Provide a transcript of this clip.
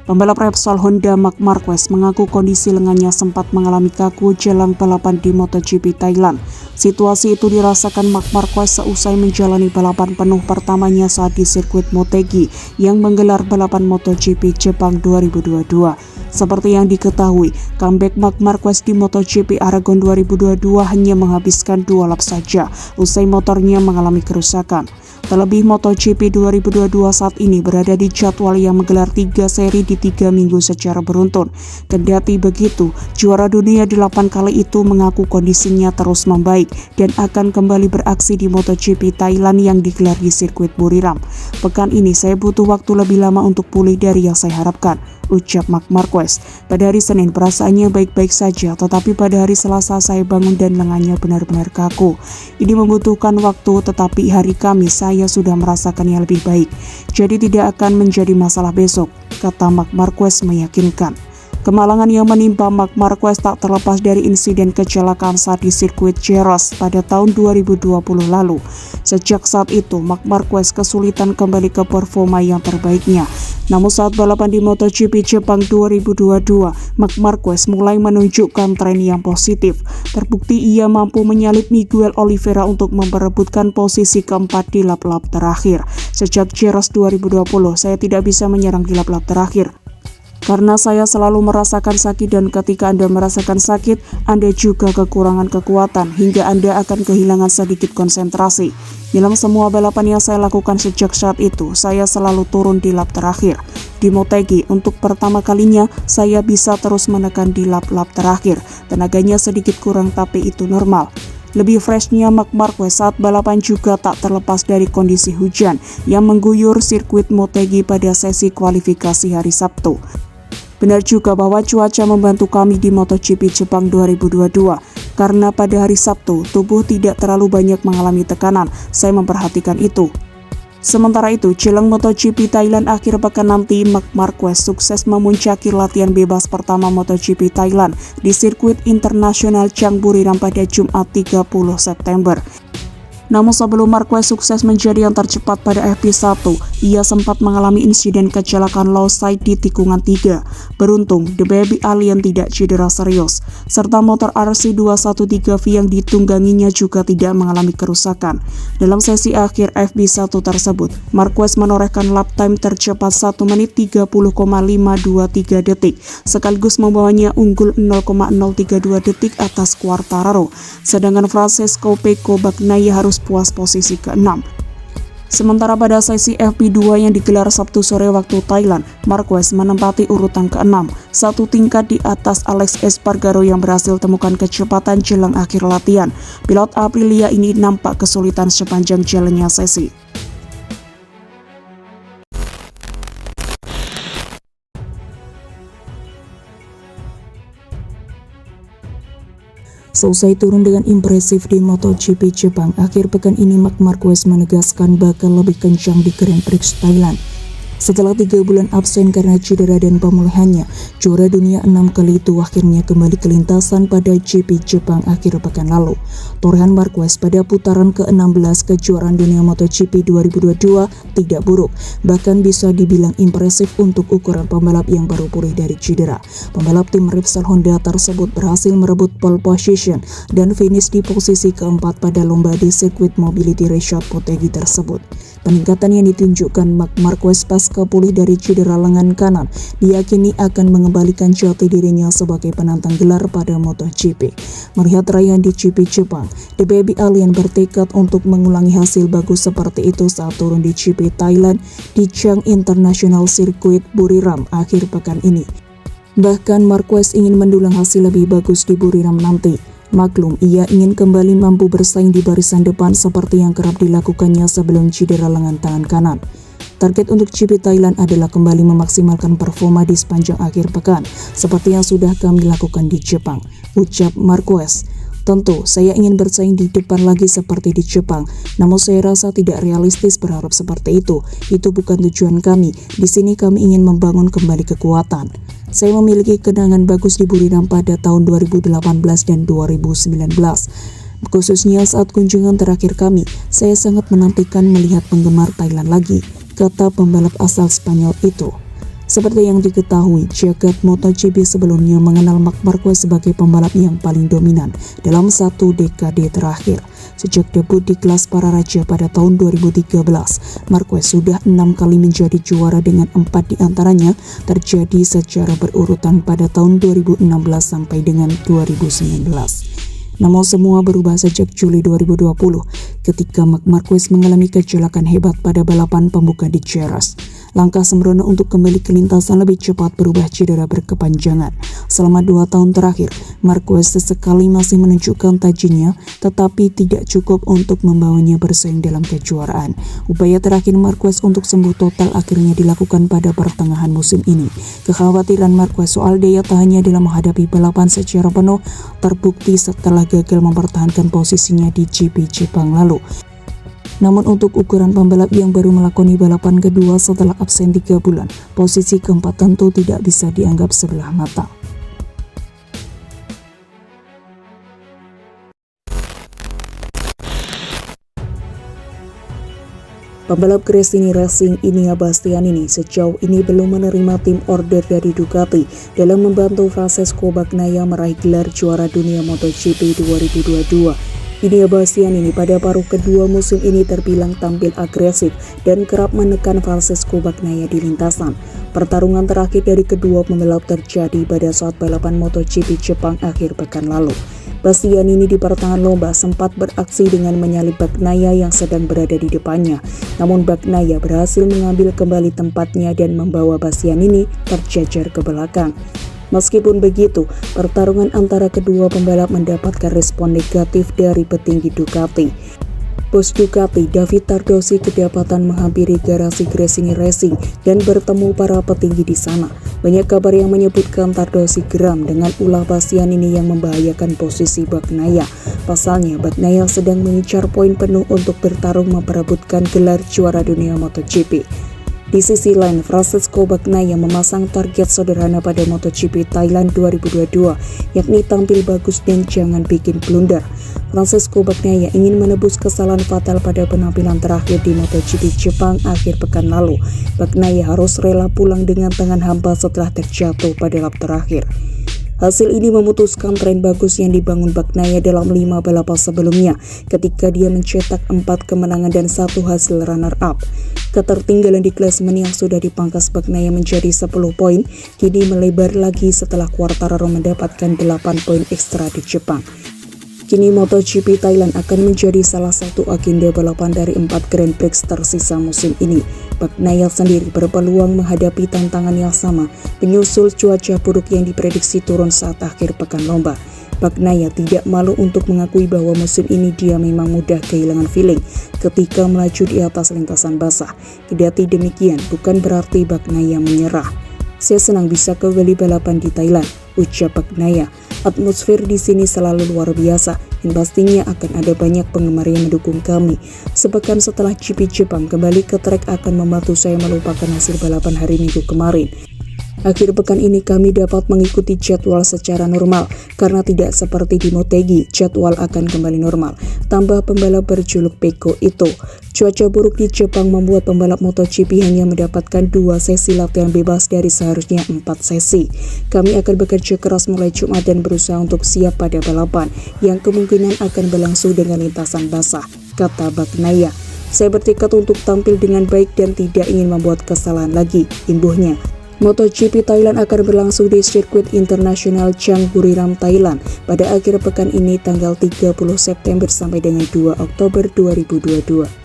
Pembalap Repsol Honda Marc Marquez mengaku kondisi lengannya sempat mengalami kaku jelang balapan di MotoGP Thailand. Situasi itu dirasakan Marc Marquez seusai menjalani balapan penuh pertamanya saat di sirkuit Motegi yang menggelar balapan MotoGP Jepang 2022. Seperti yang diketahui, comeback Marc Marquez di MotoGP Aragon 2022 hanya menghabiskan 2 lap saja, usai motornya mengalami kerusakan. Terlebih MotoGP 2022 saat ini berada di jadwal yang menggelar 3 seri di 3 minggu secara beruntun. Kendati begitu, juara dunia 8 kali itu mengaku kondisinya terus membaik dan akan kembali beraksi di MotoGP Thailand yang digelar di sirkuit Buriram. Pekan ini saya butuh waktu lebih lama untuk pulih dari yang saya harapkan, ucap Marc Marquez. Pada hari Senin perasaannya baik-baik saja, tetapi pada hari Selasa saya bangun dan lengannya benar-benar kaku. Ini membutuhkan waktu, tetapi hari Kamis saya sudah merasakannya lebih baik. Jadi tidak akan menjadi masalah besok, kata Marc Marquez meyakinkan. Kemalangan yang menimpa Marc Marquez tak terlepas dari insiden kecelakaan saat di sirkuit Jerez pada tahun 2020 lalu. Sejak saat itu, Marc Marquez kesulitan kembali ke performa yang terbaiknya. Namun saat balapan di MotoGP Jepang 2022, Marc Marquez mulai menunjukkan tren yang positif. Terbukti ia mampu menyalip Miguel Oliveira untuk memperebutkan posisi keempat di lap-lap terakhir. Sejak Jerez 2020, saya tidak bisa menyerang di lap-lap terakhir. Karena saya selalu merasakan sakit dan ketika Anda merasakan sakit, Anda juga kekurangan kekuatan hingga Anda akan kehilangan sedikit konsentrasi. Dalam semua balapan yang saya lakukan sejak saat itu, saya selalu turun di lap terakhir. Di Motegi, untuk pertama kalinya, saya bisa terus menekan di lap-lap terakhir. Tenaganya sedikit kurang tapi itu normal. Lebih freshnya Marc Marquez saat balapan juga tak terlepas dari kondisi hujan yang mengguyur sirkuit Motegi pada sesi kualifikasi hari Sabtu. Benar juga bahwa cuaca membantu kami di MotoGP Jepang 2022, karena pada hari Sabtu tubuh tidak terlalu banyak mengalami tekanan, saya memperhatikan itu. Sementara itu, jelang MotoGP Thailand akhir pekan nanti, Marc Marquez sukses memuncaki latihan bebas pertama MotoGP Thailand di sirkuit internasional Chang Buriram pada Jumat 30 September. Namun sebelum Marquez sukses menjadi yang tercepat pada FP1, ia sempat mengalami insiden kecelakaan low side di tikungan 3. Beruntung, The Baby Alien tidak cedera serius, serta motor RC213V yang ditungganginya juga tidak mengalami kerusakan. Dalam sesi akhir FP1 tersebut, Marquez menorehkan lap time tercepat 1 menit 30,523 detik, sekaligus membawanya unggul 0,032 detik atas Quartararo, sedangkan Francesco Pecco Bagnaia harus puas posisi ke-6. Sementara pada sesi FP2 yang digelar Sabtu sore waktu Thailand, Marquez menempati urutan ke-6, satu tingkat di atas Alex Espargaro yang berhasil temukan kecepatan jelang akhir latihan. Pilot Aprilia ini nampak kesulitan sepanjang jalannya sesi. Selesai turun dengan impresif di MotoGP Jepang, akhir pekan ini Marc Marquez menegaskan bakal lebih kencang di Grand Prix Thailand. Setelah 3 bulan absen karena cedera dan pemulihannya, juara dunia 6 kali itu akhirnya kembali ke lintasan pada GP Jepang akhir pekan lalu. Torehan Marquez pada putaran ke-16 kejuaraan dunia MotoGP 2022 tidak buruk, bahkan bisa dibilang impresif untuk ukuran pembalap yang baru pulih dari cedera. Pembalap tim Repsol Honda tersebut berhasil merebut pole position dan finish di posisi keempat pada lomba di sirkuit Mobility Resort Motegi tersebut. Peningkatan yang ditunjukkan Marc Marquez pasca pulih dari cedera lengan kanan diyakini akan mengembalikan jati dirinya sebagai penantang gelar pada MotoGP. Melihat raihan di GP Jepang, The Baby Alien bertekad untuk mengulangi hasil bagus seperti itu saat turun di GP Thailand di Chang International Circuit Buriram akhir pekan ini. Bahkan Marquez ingin mendulang hasil lebih bagus di Buriram nanti. Maklum, ia ingin kembali mampu bersaing di barisan depan seperti yang kerap dilakukannya sebelum cedera lengan tangan kanan. Target untuk GP Thailand adalah kembali memaksimalkan performa di sepanjang akhir pekan, seperti yang sudah kami lakukan di Jepang, ucap Marquez. Tentu, saya ingin bersaing di depan lagi seperti di Jepang, namun saya rasa tidak realistis berharap seperti itu. Itu bukan tujuan kami. Di sini kami ingin membangun kembali kekuatan. Saya memiliki kenangan bagus di Buriram pada tahun 2018 dan 2019. Khususnya saat kunjungan terakhir kami, saya sangat menantikan melihat penggemar Thailand lagi, kata pembalap asal Spanyol itu. Seperti yang diketahui, jagat MotoGP sebelumnya mengenal Marc Marquez sebagai pembalap yang paling dominan dalam satu dekade terakhir. Sejak debut di kelas para raja pada tahun 2013, Marquez sudah 6 kali menjadi juara dengan 4 diantaranya terjadi secara berurutan pada tahun 2016 sampai dengan 2019. Namun semua berubah sejak Juli 2020 ketika Marc Marquez mengalami kecelakaan hebat pada balapan pembuka di Jerez. Langkah sembrono untuk kembali ke lintasan lebih cepat berubah cedera berkepanjangan. Selama 2 tahun terakhir, Marquez sesekali masih menunjukkan tajinya, tetapi tidak cukup untuk membawanya bersaing dalam kejuaraan. Upaya terakhir Marquez untuk sembuh total akhirnya dilakukan pada pertengahan musim ini. Kekhawatiran Marquez soal daya tahannya dalam menghadapi balapan secara penuh terbukti setelah gagal mempertahankan posisinya di GP Jepang lalu. Namun untuk ukuran pembalap yang baru melakoni balapan kedua setelah absen 3 bulan, posisi keempat tentu tidak bisa dianggap sebelah mata. Pembalap Gresini Racing Enea Bastianini sejauh ini belum menerima tim order dari Ducati dalam membantu Francesco Bagnaia meraih gelar juara dunia MotoGP 2022. Enea Bastianini pada paruh kedua musim ini terbilang tampil agresif dan kerap menekan Francesco Bagnaia di lintasan. Pertarungan terakhir dari kedua pembalap terjadi pada saat balapan MotoGP Jepang akhir pekan lalu. Bastianini di pertengahan lomba sempat beraksi dengan menyalip Bagnaia yang sedang berada di depannya. Namun Bagnaia berhasil mengambil kembali tempatnya dan membawa Bastianini terjejer ke belakang. Meskipun begitu, pertarungan antara kedua pembalap mendapatkan respon negatif dari petinggi Ducati. Bos Ducati, David Tardosi, kedapatan menghampiri garasi Gresini Racing dan bertemu para petinggi di sana. Banyak kabar yang menyebutkan Tardosi geram dengan ulah Bastianini yang membahayakan posisi Bagnaia. Pasalnya, Bagnaia sedang mengincar poin penuh untuk bertarung memperebutkan gelar juara dunia MotoGP. Di sisi lain, Francesco Bagnaia memasang target sederhana pada MotoGP Thailand 2022, yakni tampil bagus dan jangan bikin blunder. Francesco Bagnaia ingin menebus kesalahan fatal pada penampilan terakhir di MotoGP Jepang akhir pekan lalu. Bagnaia harus rela pulang dengan tangan hampa setelah terjatuh pada lap terakhir. Hasil ini memutuskan tren bagus yang dibangun Bagnaia dalam 5 balapan sebelumnya ketika dia mencetak 4 kemenangan dan 1 hasil runner-up. Ketertinggalan di klasemen yang sudah dipangkas Bagnaia menjadi 10 poin, kini melebar lagi setelah Quartararo mendapatkan 8 poin ekstra di Jepang. Kini MotoGP Thailand akan menjadi salah satu agenda balapan dari 4 Grand Prix tersisa musim ini. Bagnaia sendiri berpeluang menghadapi tantangan yang sama, menyusul cuaca buruk yang diprediksi turun saat akhir pekan lomba. Bagnaia tidak malu untuk mengakui bahwa musim ini dia memang mudah kehilangan feeling ketika melaju di atas lintasan basah. Kendati demikian, bukan berarti Bagnaia menyerah. Saya senang bisa kembali balapan di Thailand, ucap Bagnaia. Atmosfer di sini selalu luar biasa dan pastinya akan ada banyak penggemar yang mendukung kami. Sepekan setelah GP Jepang kembali ke trek akan membantu saya melupakan hasil balapan hari Minggu kemarin. Akhir pekan ini kami dapat mengikuti jadwal secara normal karena tidak seperti di Motegi, jadwal akan kembali normal. Tambah pembalap berjuluk Peko itu. Cuaca buruk di Jepang membuat pembalap MotoGP hanya mendapatkan 2 sesi latihan bebas dari seharusnya 4 sesi. Kami akan bekerja keras mulai Jumat dan berusaha untuk siap pada balapan yang kemungkinan akan berlangsung dengan lintasan basah, kata Bagnaia. Saya bertekad untuk tampil dengan baik dan tidak ingin membuat kesalahan lagi, imbuhnya. MotoGP Thailand akan berlangsung di sirkuit internasional Chang Buriram, Thailand pada akhir pekan ini tanggal 30 September sampai dengan 2 Oktober 2022.